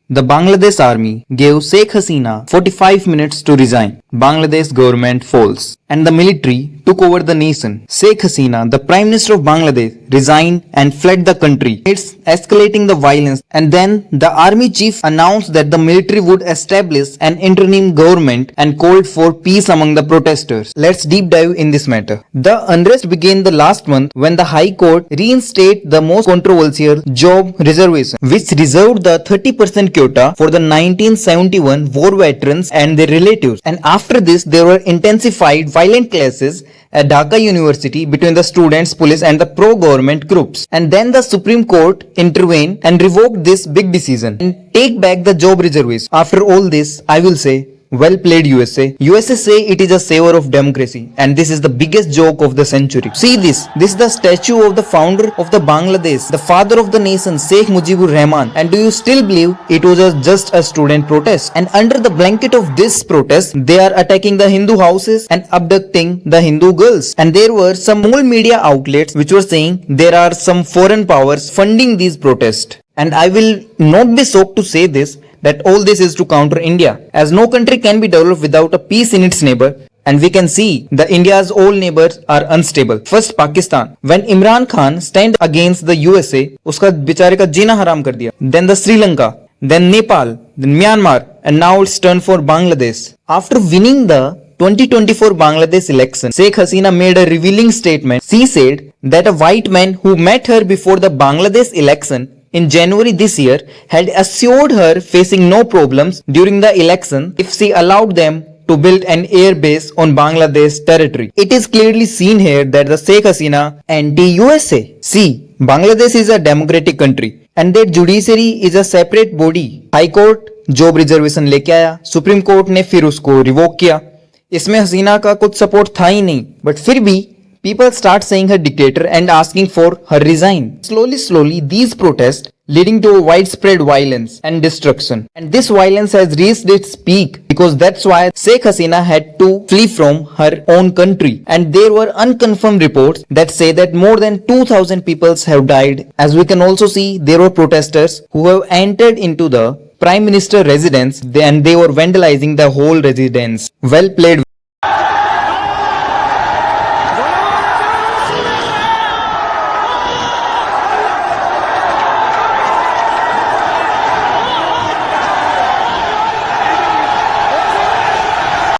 The Bangladesh army gave Sheikh Hasina 45 minutes to resign. Bangladesh government falls and the military took over the nation. Sheikh Hasina, the Prime Minister of Bangladesh, resigned and fled the country. It's escalating the violence, and then the army chief announced that the military would establish an interim government and called for peace among the protesters. Let's deep dive in this matter. The unrest began the last month when the High Court reinstated the most controversial job reservation, which reserved the 30% quota for the 1971 war veterans and their relatives. And after this, there were intensified violent clashes at Dhaka University between the students, police and the pro-government groups. And then the Supreme Court intervened and revoked this big decision and take back the job reservation. After all this, I will say, well played USA. USA say it is a savior of democracy and this is the biggest joke of the century. See this. This is the statue of the founder of the Bangladesh, the father of the nation, Sheikh Mujibur Rahman. And do you still believe it was just a student protest? And under the blanket of this protest, they are attacking the Hindu houses and abducting the Hindu girls. And there were some more media outlets which were saying there are some foreign powers funding these protests. And I will not be shocked to say this, that all this is to counter India, as no country can be developed without a peace in its neighbor. And we can see that India's all neighbors are unstable. First Pakistan, when Imran Khan stand against the USA, uska बिचारे का जीना हराम कर दिया. Then the Sri Lanka, then Nepal, then Myanmar, and now it's turn for Bangladesh. After winning the 2024 Bangladesh election, Sheikh Hasina made a revealing statement. She said that a white man who met her before the Bangladesh election in January this year had assured her facing no problems during the election if she allowed them to build an air base on Bangladesh territory. It is clearly seen here that the Sheikh Hasina anti-USA. See, Bangladesh is a democratic country and their judiciary is a separate body. High Court job reservation लेके आया, Supreme Court ने फिर उसको revoke किया. इसमें हसीना का कुछ support था ही नहीं, but फिर भी people start saying her dictator and asking for her resign. Slowly, these protests leading to widespread violence and destruction. And this violence has reached its peak because that's why Sheikh Hasina had to flee from her own country. And there were unconfirmed reports that say that more than 2,000 people have died. As we can also see, there were protesters who have entered into the Prime Minister residence and they were vandalizing the whole residence. Well played.